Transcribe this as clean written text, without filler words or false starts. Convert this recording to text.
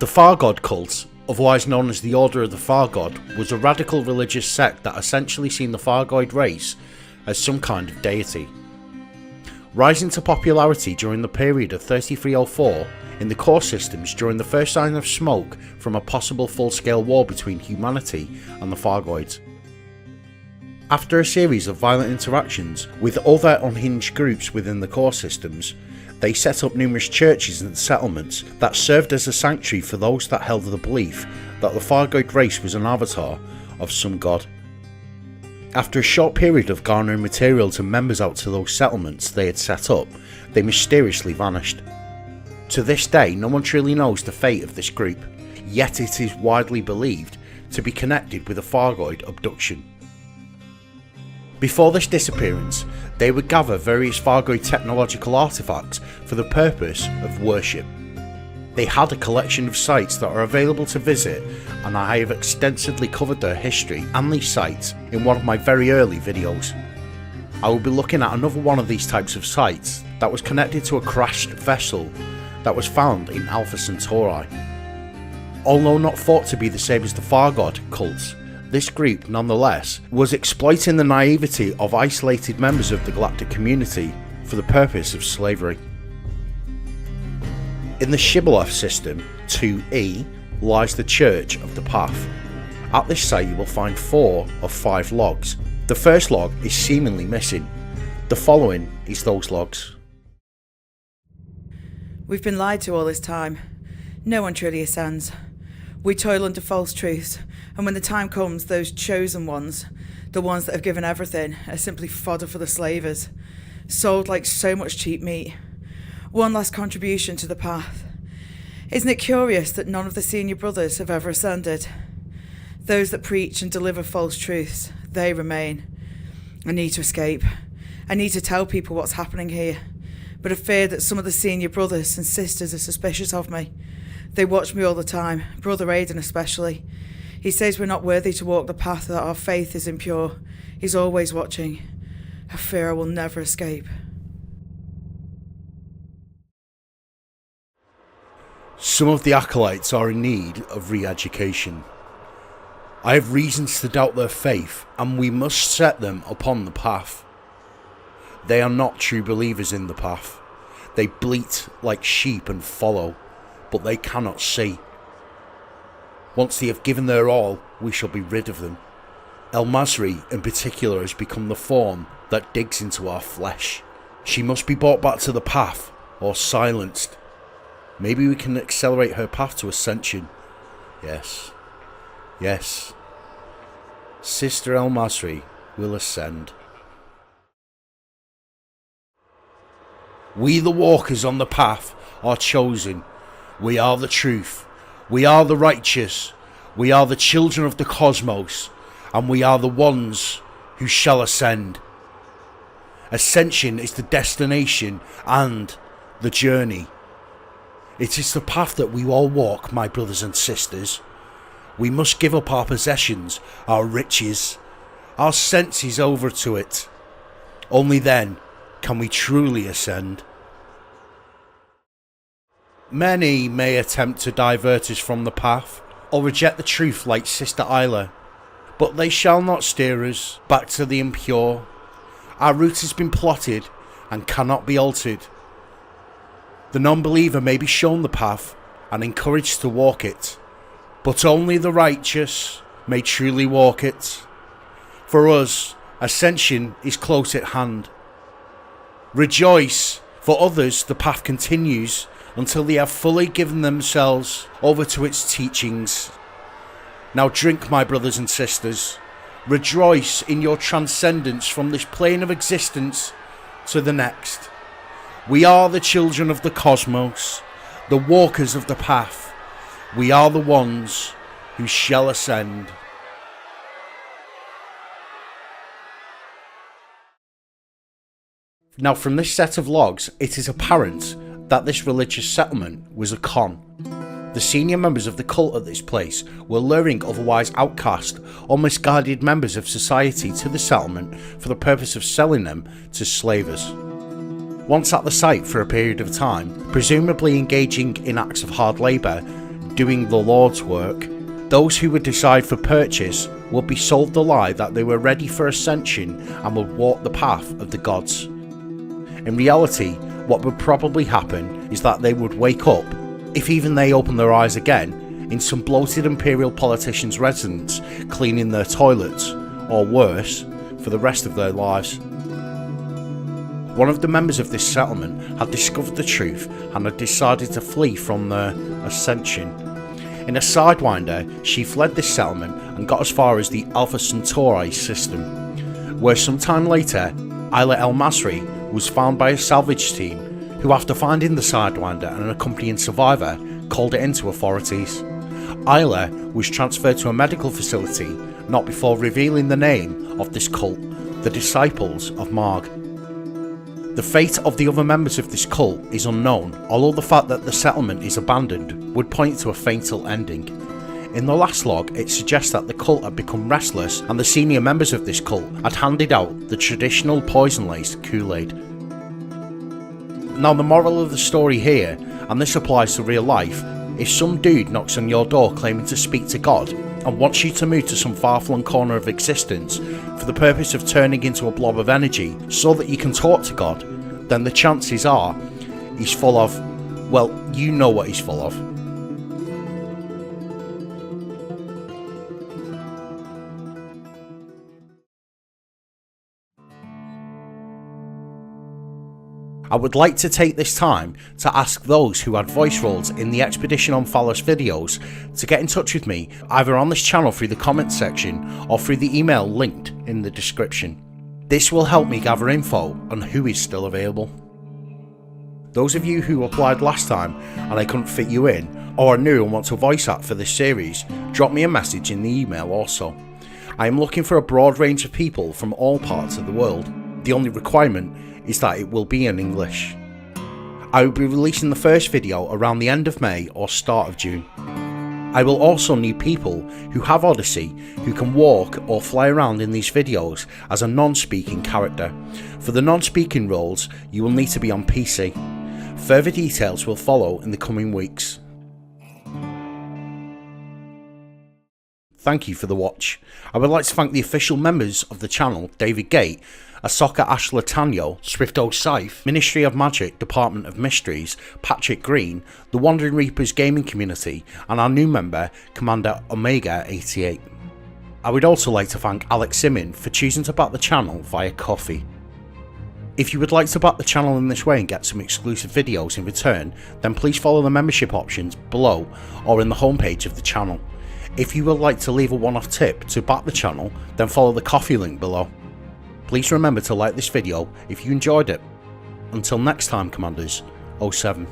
The Far God cult, otherwise known as the Order of the Far God, was a radical religious sect that essentially seen the Fargoid race as some kind of deity. Rising to popularity during the period of 3304 in the core systems during the first sign of smoke from a possible full-scale war between humanity and the Fargoids. After a series of violent interactions with other unhinged groups within the core systems, they set up numerous churches and settlements that served as a sanctuary for those that held the belief that the Fargoid race was an avatar of some god. After a short period of garnering materials and members out to those settlements they had set up, they mysteriously vanished. To this day, no one truly knows the fate of this group, yet it is widely believed to be connected with a Fargoid abduction. Before this disappearance, they would gather various Fargoid technological artifacts for the purpose of worship. They had a collection of sites that are available to visit, and I have extensively covered their history and these sites in one of my very early videos. I will be looking at another one of these types of sites that was connected to a crashed vessel that was found in Alpha Centauri. Although not thought to be the same as the Far God cults, this group nonetheless was exploiting the naivety of isolated members of the galactic community for the purpose of slavery. In the Shibboleth system 2E lies the Church of the Path. At this site you will find 4 of 5 logs. The first log is seemingly missing. The following is those logs. We've been lied to all this time. No one truly ascends. We toil under false truths, and when the time comes, those chosen ones, the ones that have given everything, are simply fodder for the slavers, sold like so much cheap meat. One last contribution to the path. Isn't it curious that none of the senior brothers have ever ascended? Those that preach and deliver false truths, they remain. I need to escape. I need to tell people what's happening here, but I fear that some of the senior brothers and sisters are suspicious of me. They watch me all the time, Brother Aidan especially. He says we're not worthy to walk the path, that our faith is impure. He's always watching. I fear I will never escape. Some of the acolytes are in need of re-education. I have reasons to doubt their faith, and we must set them upon the path. They are not true believers in the path. They bleat like sheep and follow, but they cannot see. Once they have given their all, we shall be rid of them. El Masri in particular has become the form that digs into our flesh. She must be brought back to the path, or silenced. Maybe we can accelerate her path to ascension. Yes. Yes. Sister El Masri will ascend. We the walkers on the path are chosen. We are the truth. We are the righteous. We are the children of the cosmos. And we are the ones who shall ascend. Ascension is the destination and the journey. It is the path that we all walk, my brothers and sisters. We must give up our possessions, our riches, our senses over to it. Only then can we truly ascend. Many may attempt to divert us from the path, or reject the truth like Sister Isla, but they shall not steer us back to the impure. Our route has been plotted and cannot be altered. The non-believer may be shown the path and encouraged to walk it, but only the righteous may truly walk it. For us, ascension is close at hand. Rejoice, for others the path continues until they have fully given themselves over to its teachings. Now drink, my brothers and sisters. Rejoice in your transcendence from this plane of existence to the next. We are the children of the cosmos, the walkers of the path. We are the ones who shall ascend. Now from this set of logs, it is apparent that this religious settlement was a con. The senior members of the cult at this place were luring otherwise outcast or misguided members of society to the settlement for the purpose of selling them to slavers. Once at the site for a period of time, presumably engaging in acts of hard labour, doing the Lord's work. Those who would decide for purchase would be sold the lie that they were ready for ascension and would walk the path of the gods. In reality, what would probably happen is that they would wake up, if even they open their eyes again, in some bloated imperial politician's residence, cleaning their toilets, or worse, for the rest of their lives. One of the members of this settlement had discovered the truth and had decided to flee from their ascension. In a sidewinder, she fled this settlement and got as far as the Alpha Centauri system, where sometime later, Isla El Masri was found by a salvage team, who after finding the sidewinder and an accompanying survivor, called it into authorities. Isla was transferred to a medical facility not before revealing the name of this cult, the Disciples of Maarg. The fate of the other members of this cult is unknown, although the fact that the settlement is abandoned would point to a fatal ending. In the last log, it suggests that the cult had become restless and the senior members of this cult had handed out the traditional poison-laced Kool-Aid. Now the moral of the story here, and this applies to real life, if some dude knocks on your door claiming to speak to God and wants you to move to some far-flung corner of existence for the purpose of turning into a blob of energy so that you can talk to God, then the chances are he's full of, well, you know what he's full of. I would like to take this time to ask those who had voice roles in the Expedition on Phallus videos to get in touch with me either on this channel through the comments section or through the email linked in the description. This will help me gather info on who is still available. Those of you who applied last time and I couldn't fit you in, or are new and want a voice act for this series, drop me a message in the email also. I am looking for a broad range of people from all parts of the world. The only requirement is that it will be in English. I will be releasing the first video around the end of May or start of June. I will also need people who have Odyssey who can walk or fly around in these videos as a non-speaking character. For the non-speaking roles, you will need to be on PC. Further details will follow in the coming weeks. Thank you for the watch. I would like to thank the official members of the channel, David Gate, Ahsoka Ashla Tanyo, Swifto Scythe, Ministry of Magic, Department of Mysteries, Patrick Green, the Wandering Reapers gaming community, and our new member, Commander Omega 88. I would also like to thank Alex Simmon for choosing to back the channel via Ko-fi. If you would like to back the channel in this way and get some exclusive videos in return, then please follow the membership options below or in the homepage of the channel. If you would like to leave a one-off tip to back the channel, then follow the Ko-fi link below. Please remember to like this video if you enjoyed it. Until next time, Commanders, 07.